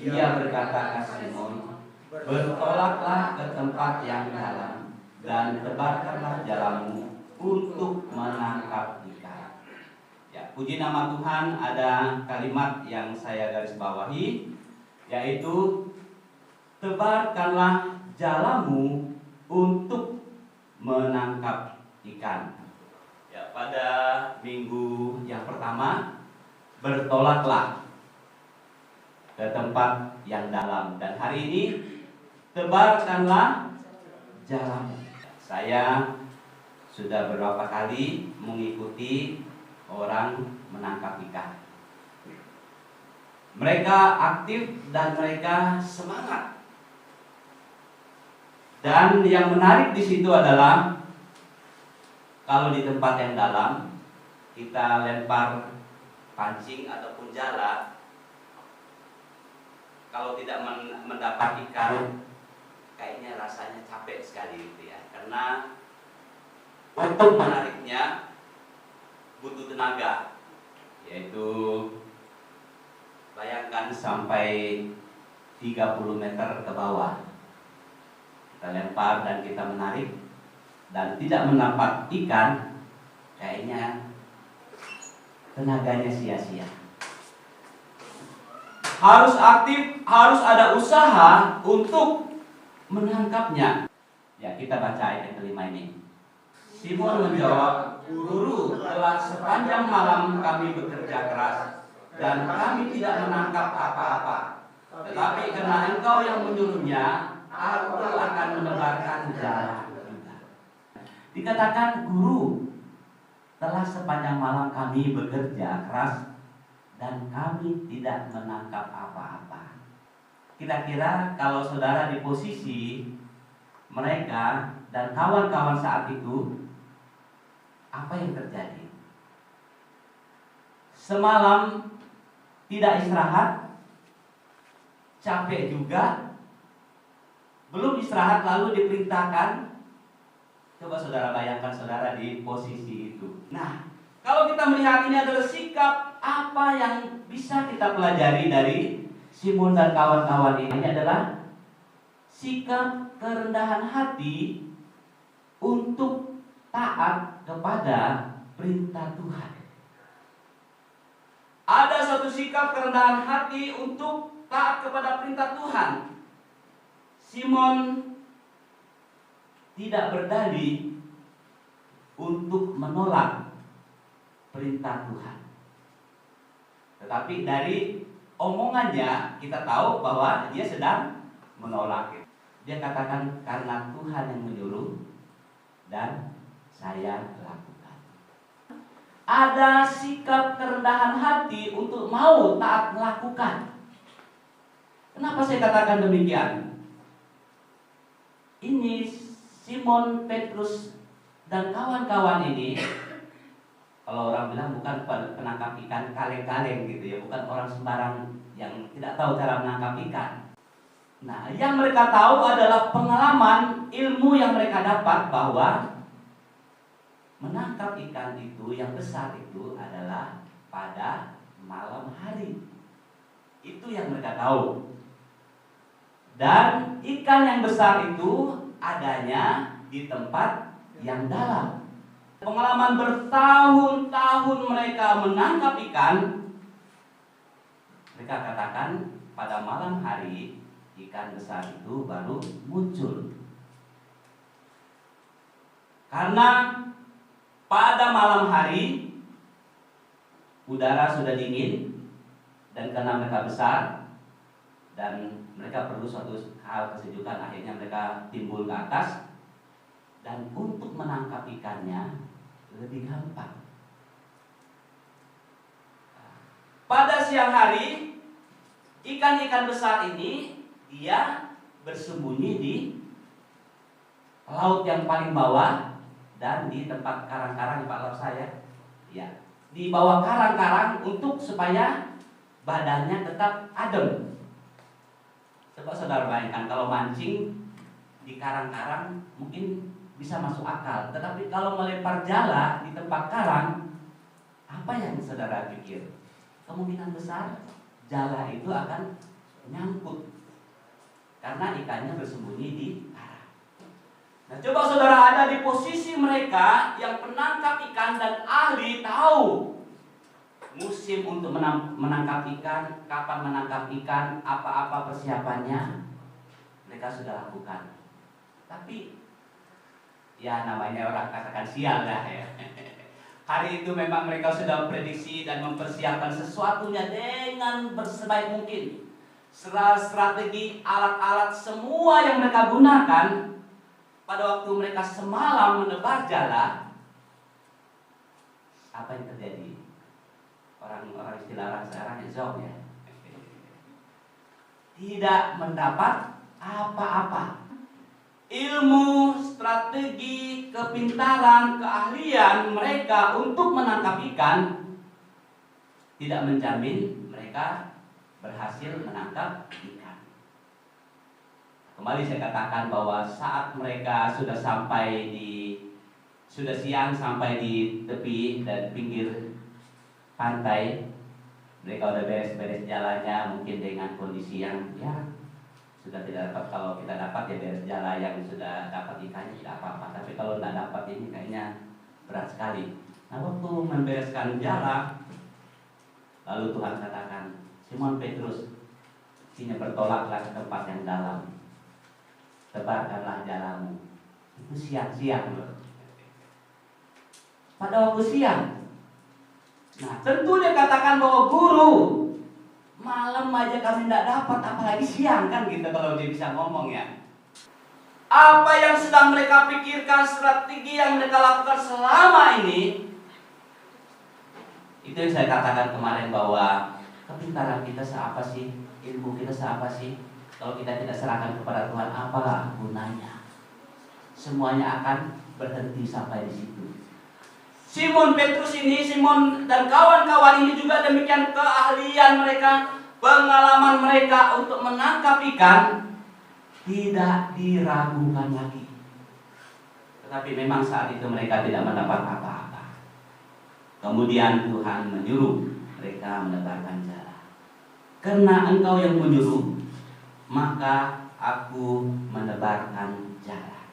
Ia berkata ke Simon, bertolaklah ke tempat yang dalam dan tebarkanlah jalamu untuk menangkap ikan. Ya, puji nama Tuhan, ada kalimat yang saya garis bawahi, yaitu tebarkanlah jalamu untuk menangkap ikan. Ya, pada minggu yang pertama, bertolaklah ke tempat yang dalam, dan hari ini tebarkanlah jalamu. Saya sudah beberapa kali mengikuti orang menangkap ikan. Mereka aktif dan mereka semangat. Dan yang menarik di situ adalah kalau di tempat yang dalam kita lempar pancing ataupun jala, kalau tidak mendapat ikan, kayaknya rasanya capek sekali gitu ya. Karena untuk menariknya butuh tenaga, yaitu bayangkan sampai 30 meter ke bawah. Kita lempar dan kita menarik dan tidak mendapat ikan, kayaknya tenaganya sia-sia. Harus aktif, harus ada usaha untuk menangkapnya. Ya, kita baca ayat yang kelima ini. Simon menjawab, Guru, telah sepanjang malam kami bekerja keras dan kami tidak menangkap apa-apa. Tetapi karena Engkau yang menyuruhnya, aku akan menebarkan jala. Dikatakan, Guru, telah sepanjang malam kami bekerja keras dan kami tidak menangkap apa-apa. Kira-kira kalau saudara di posisi mereka dan kawan-kawan saat itu, apa yang terjadi? Semalam tidak istirahat, capek juga, belum istirahat lalu diperintahkan. Coba saudara bayangkan saudara di posisi itu. Nah, kalau kita melihat ini adalah sikap apa yang bisa kita pelajari dari Simon dan kawan-kawan ini adalah sikap kerendahan hati untuk taat kepada perintah Tuhan. Ada satu sikap kerendahan hati untuk taat kepada perintah Tuhan. Simon tidak berdalih untuk menolak perintah Tuhan. Tetapi dari omongannya kita tahu bahwa dia sedang menolak. Dia katakan, karena Tuhan yang menyuruh dan saya lakukan. Ada sikap kerendahan hati untuk mau taat melakukan. Kenapa saya katakan demikian? Ini Simon Petrus dan kawan-kawan ini, kalau orang bilang bukan penangkap ikan kaleng-kaleng gitu ya, bukan orang sembarang yang tidak tahu cara menangkap ikan. Nah, yang mereka tahu adalah pengalaman ilmu yang mereka dapat bahwa menangkap ikan itu yang besar itu adalah pada malam hari. Itu yang mereka tahu. Dan ikan yang besar itu adanya di tempat yang dalam. Pengalaman bertahun-tahun mereka menangkap ikan, mereka katakan pada malam hari ikan besar itu baru muncul. Karena pada malam hari udara sudah dingin dan karena mereka besar dan mereka perlu suatu hal kesejukan, akhirnya mereka timbul ke atas. Dan untuk menangkap ikannya lebih gampang. Pada siang hari, ikan-ikan besar ini dia bersembunyi di laut yang paling bawah dan di tempat karang-karang di Pak Lap saya. Ya, di bawah karang-karang untuk supaya badannya tetap adem. Coba saudara bayangkan kalau mancing di karang-karang mungkin bisa masuk akal, tetapi kalau melempar jala di tempat karang, apa yang saudara pikir? Kemungkinan besar jala itu akan nyangkut karena ikannya bersembunyi di karang. Nah, coba saudara ada di posisi mereka yang penangkap ikan dan ahli tahu musim untuk menangkap ikan, kapan menangkap ikan, apa-apa persiapannya, mereka sudah lakukan. Tapi ya namanya orang katakan sial lah ya. Hari itu memang mereka sudah prediksi dan mempersiapkan sesuatunya dengan bersebaik mungkin. Strategi, alat-alat semua yang mereka gunakan pada waktu mereka semalam menebar jala. Apa yang terjadi? Orang istilah orang sekarang zong ya. Tidak mendapat apa-apa. Ilmu, strategi, kepintaran, keahlian mereka untuk menangkap ikan tidak menjamin mereka berhasil menangkap ikan. Kembali saya katakan bahwa saat mereka sudah siang sampai di tepi dan pinggir pantai, mereka udah beres-beres jalannya, mungkin dengan kondisi yang ya sudah tidak dapat. Kalau kita dapat ya beres jalan yang sudah dapat ikannya tidak apa-apa, tapi kalau tidak dapat ini kayaknya berat sekali. Nah, waktu membereskan jala, lalu Tuhan katakan, Simon Petrus, sini bertolaklah ke tempat yang dalam, tebarkanlah jalamu. Itu siang-siang loh, pada waktu siang. Nah, tentu dia katakan bahwa guru, malam aja kami tidak dapat, apalagi siang kan gitu kalau dia bisa ngomong ya. Apa yang sedang mereka pikirkan, strategi yang mereka lakukan selama ini, itu yang saya katakan kemarin bahwa kepintaran kita seapa sih, ilmu kita seapa sih, kalau kita tidak serahkan kepada Tuhan, apalah gunanya? Semuanya akan berhenti sampai di situ. Simon Petrus ini, Simon dan kawan-kawan ini juga demikian, keahlian mereka, pengalaman mereka untuk menangkap ikan tidak diragukan lagi. Tetapi memang saat itu mereka tidak mendapat apa-apa. Kemudian Tuhan menyuruh mereka menebarkan jala. Karena engkau yang menyuruh, maka aku menebarkan jala.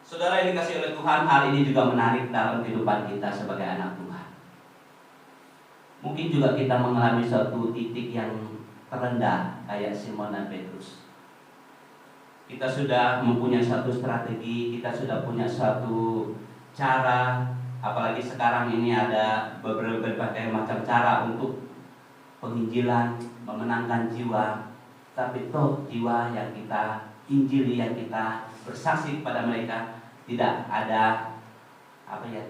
Saudara yang dikasihi oleh Tuhan, hal ini juga menarik dalam kehidupan kita sebagai anak Tuhan. Mungkin juga kita mengalami suatu titik yang terendah kayak Simon dan Petrus. Kita sudah mempunyai satu strategi, kita sudah punya suatu cara, apalagi sekarang ini ada berbagai macam cara untuk penginjilan, memenangkan jiwa. Tapi toh jiwa yang kita injili, yang kita bersaksi kepada mereka tidak ada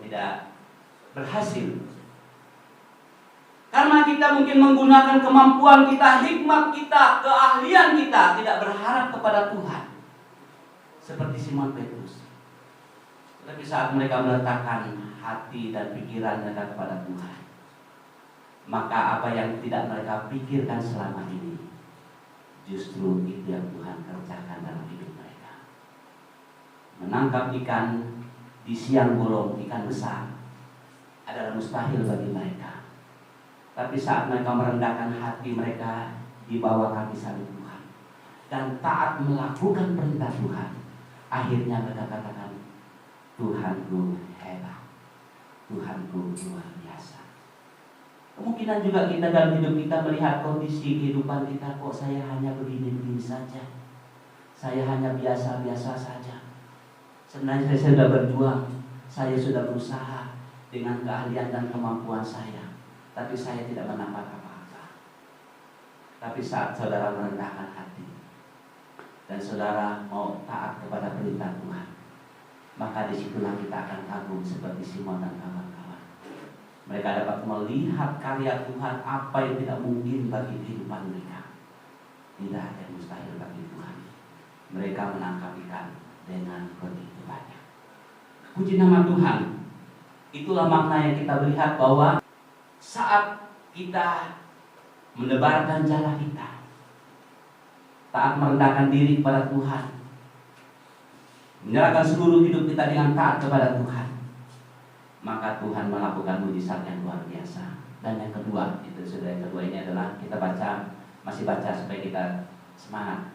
tidak berhasil. Karena kita mungkin menggunakan kemampuan kita, hikmat kita, keahlian kita, tidak berharap kepada Tuhan. Seperti Simon Petrus. Tapi saat mereka meletakkan hati dan pikiran mereka kepada Tuhan, maka apa yang tidak mereka pikirkan selama ini, justru itu yang Tuhan kerjakan dalam hidup mereka. Menangkap ikan di siang bolong, ikan besar, adalah mustahil bagi mereka. Tapi saat mereka merendahkan hati mereka di bawah kaki salib Tuhan dan taat melakukan perintah Tuhan, akhirnya mereka katakan, Tuhanku hebat, Tuhanku luar biasa. Kemungkinan juga kita dalam hidup kita melihat kondisi kehidupan kita, kok saya hanya begini-begini saja, saya hanya biasa-biasa saja. Sebenarnya saya sudah berjuang, saya sudah berusaha dengan keahlian dan kemampuan saya, tapi saya tidak mendapat apa-apa. Tapi saat saudara merendahkan hati dan saudara mau taat kepada perintah Tuhan, maka disitulah kita akan kagum seperti Simon dan kawan-kawan. Mereka dapat melihat karya Tuhan, apa yang tidak mungkin bagi kehidupan mereka. Tidak ada yang mustahil bagi Tuhan. Mereka menangkap ikan dengan begitu banyak. Puji nama Tuhan. Itulah makna yang kita lihat bahwa saat kita menebarkan jala kita, taat merendahkan diri kepada Tuhan, menyerahkan seluruh hidup kita dengan taat kepada Tuhan, maka Tuhan melakukan mujizat yang luar biasa. Dan yang kedua, itu sudah yang kedua ini adalah kita masih baca supaya kita semangat.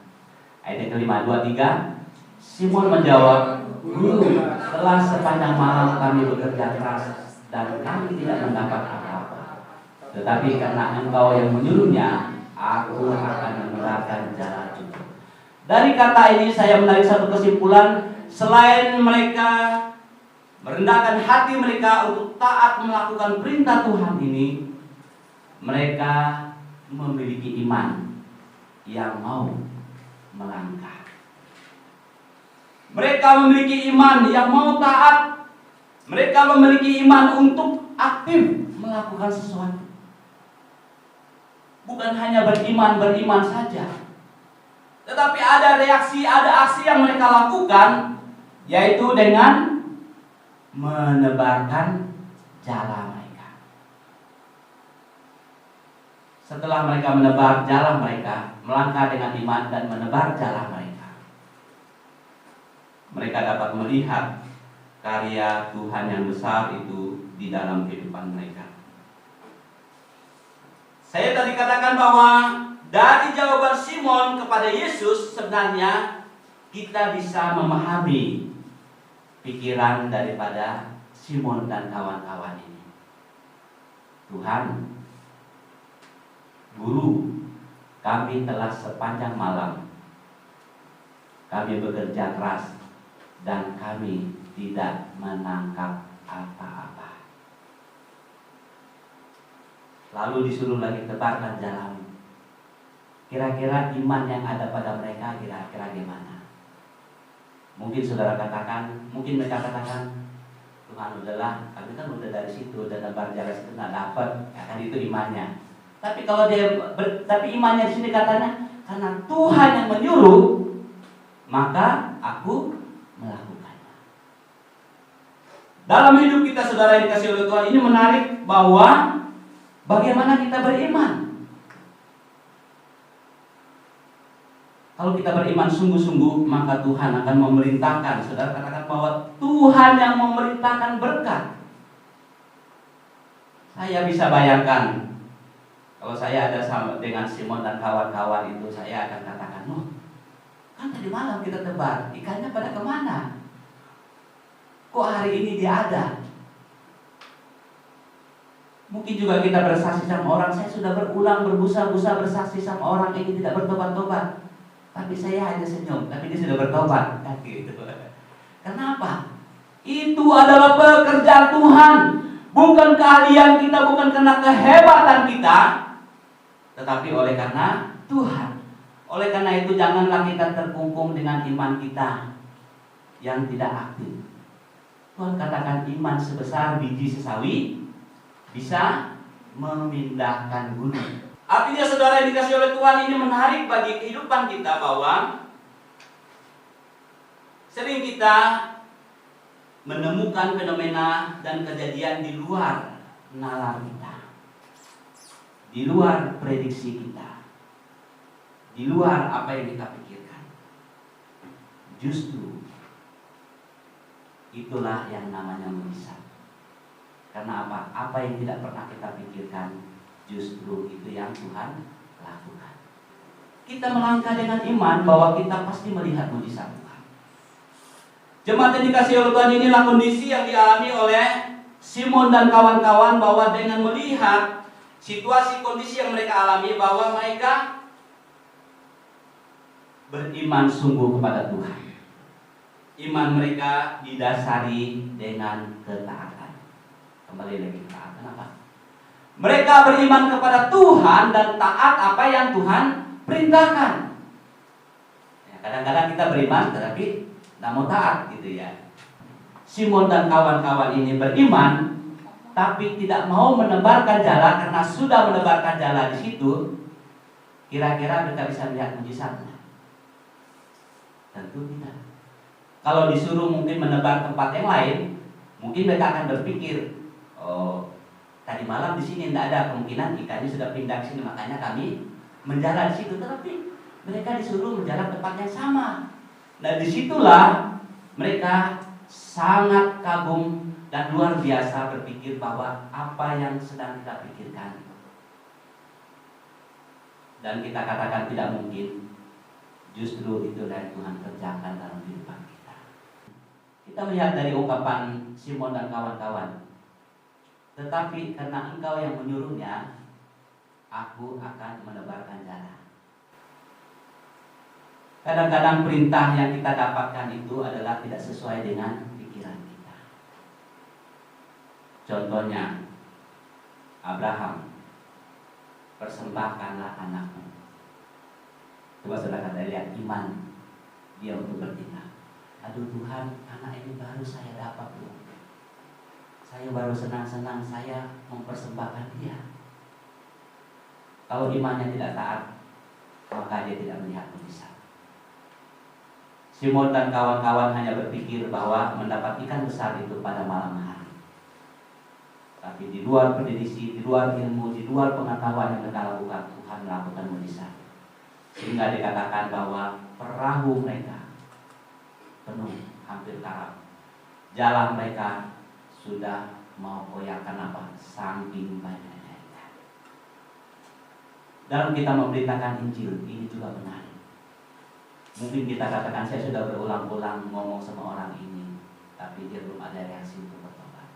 Ayat yang kelima, 2, 3. Simon menjawab, Guru, setelah sepanjang malam kami bekerja keras dan kami tidak mendapat apa-apa. Tetapi karena Engkau yang menyuruhnya, aku akan menerapkan jalan cukup. Dari kata ini saya menarik satu kesimpulan. Selain mereka merendahkan hati mereka untuk taat melakukan perintah Tuhan ini, mereka memiliki iman yang mau melangkah. Mereka memiliki iman yang mau taat. Mereka memiliki iman untuk aktif melakukan sesuatu. Bukan hanya beriman saja, tetapi ada reaksi, ada aksi yang mereka lakukan, yaitu dengan menebarkan jala mereka. Setelah mereka menebar jala mereka, melangkah dengan iman dan menebar jala mereka dapat melihat karya Tuhan yang besar itu di dalam kehidupan mereka. Saya tadi katakan bahwa dari jawaban Simon kepada Yesus, sebenarnya kita bisa memahami pikiran daripada Simon dan kawan-kawan ini. Tuhan, Guru, kami telah sepanjang malam kami bekerja keras dan kami tidak menangkap apa-apa. Lalu disuruh lagi tebarkan jalan. Kira-kira iman yang ada pada mereka kira-kira gimana? Mungkin saudara katakan, mungkin mereka katakan, Tuhan udahlah, kami kan udah dari situ, udah nebar jalan situ nggak dapat, ya kan itu imannya. Tapi kalau tapi imannya di sini katanya, karena Tuhan yang menyuruh, maka aku melakukannya. Dalam hidup kita, saudara yang dikasihi oleh Tuhan, ini menarik bahwa bagaimana kita beriman. Kalau kita beriman sungguh-sungguh, maka Tuhan akan memerintahkan. Saudara katakan bahwa Tuhan yang memerintahkan berkat. Saya bisa bayangkan, kalau saya ada sama dengan Simon dan kawan-kawan itu, saya akan katakan, kan tadi malam kita tebar, ikannya pada kemana? Kok hari ini dia ada? Mungkin juga kita bersaksi sama orang, saya sudah berulang berbusa-busa bersaksi sama orang ini tidak bertobat-tobat. Tapi saya hanya senyum, tapi dia sudah bertobat. Gitu. Kenapa? Itu adalah pekerjaan Tuhan. Bukan keahlian kita, bukan karena kehebatan kita, tetapi oleh karena Tuhan. Oleh karena itu janganlah kita terkungkung dengan iman kita yang tidak aktif. Tuhan katakan iman sebesar biji sesawi bisa memindahkan gunung. Artinya saudara yang dikasihi oleh Tuhan, ini menarik bagi kehidupan kita bahwa sering kita menemukan fenomena dan kejadian di luar nalar kita, di luar prediksi kita, di luar apa yang kita pikirkan. Justru itulah yang namanya mujizat. Karena apa? Apa yang tidak pernah kita pikirkan, justru itu yang Tuhan lakukan. Kita melangkah dengan iman bahwa kita pasti melihat mujizat Tuhan. Jemaat yang dikasihi oleh Tuhan, inilah kondisi yang dialami oleh Simon dan kawan-kawan, bahwa dengan melihat situasi kondisi yang mereka alami, bahwa mereka beriman sungguh kepada Tuhan. Iman mereka didasari dengan ketaatan. Kembali lagi, ketaatan apa? Mereka beriman kepada Tuhan dan taat apa yang Tuhan perintahkan. Ya, kadang-kadang kita beriman tetapi tidak mau taat gitu ya. Simon dan kawan-kawan ini beriman tapi tidak mau menebarkan jala, karena sudah menebarkan jala di situ. Kira-kira mereka bisa melihat mujizatnya? Tentu tidak. Kalau disuruh mungkin menebar tempat yang lain, mungkin mereka akan berpikir, oh, tadi malam di sini tidak ada, kemungkinan ikannya sudah pindah ke sini, makanya kami menjala di situ. Tetapi mereka disuruh menjala tempat yang sama. Nah, disitulah mereka sangat kagum dan luar biasa berpikir bahwa apa yang sedang kita pikirkan dan kita katakan tidak mungkin, justru itulah yang Tuhan kerjakan dalam kehidupan kita. Kita melihat dari ungkapan Simon dan kawan-kawan, tetapi karena engkau yang menyuruhnya, aku akan menebarkan jala. Kadang-kadang perintah yang kita dapatkan itu adalah tidak sesuai dengan pikiran kita. Contohnya, Abraham, persembahkanlah anakmu. Coba saudara lihat iman dia untuk bertindak. Aduh Tuhan, anak ini baru saya dapat loh. Saya baru senang-senang saya mempersembahkan dia. Kalau imannya tidak taat, maka dia tidak melihat mujizat. Simon dan kawan-kawan hanya berpikir bahwa mendapat ikan besar itu pada malam hari. Tapi di luar prediksi, di luar ilmu, di luar pengetahuan yang mereka lakukan, Tuhan melakukan mujizat. Sehingga dikatakan bahwa perahu mereka penuh, hampir karam. Jalan mereka sudah mau koyak. Kenapa? Saking banyaknya ikan. Dalam kita memberitakan Injil, ini juga benar. Mungkin kita katakan, saya sudah berulang-ulang ngomong sama orang ini, tapi dia belum ada reaksi untuk bertobat.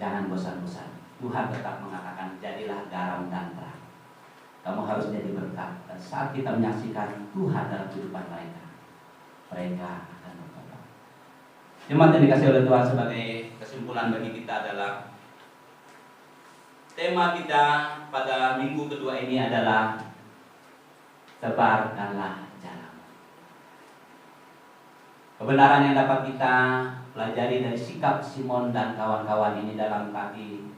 Jangan bosan-bosan. Tuhan tetap mengatakan, jadilah garam dan terang. Kamu harus jadi berkat. Dan saat kita menyaksikan Tuhan dalam kehidupan mereka akan bertobat. Jemaat yang dikasih oleh Tuhan, sebagai kesimpulan bagi kita adalah, tema kita pada minggu kedua ini adalah tebarkanlah jala. Kebenaran yang dapat kita pelajari dari sikap Simon dan kawan-kawan ini dalam kaki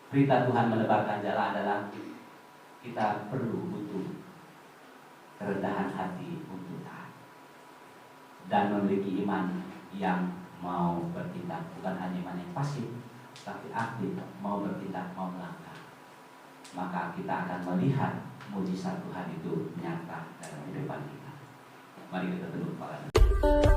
berita Tuhan menebarkan jala adalah kita butuh kerendahan hati untuk taat dan memiliki iman yang mau bertindak, bukan hanya iman yang pasif, tapi aktif, mau bertindak, mau melangkah. Maka kita akan melihat mujizat Tuhan itu nyata dalam kehidupan kita. Mari kita tunduk kepala.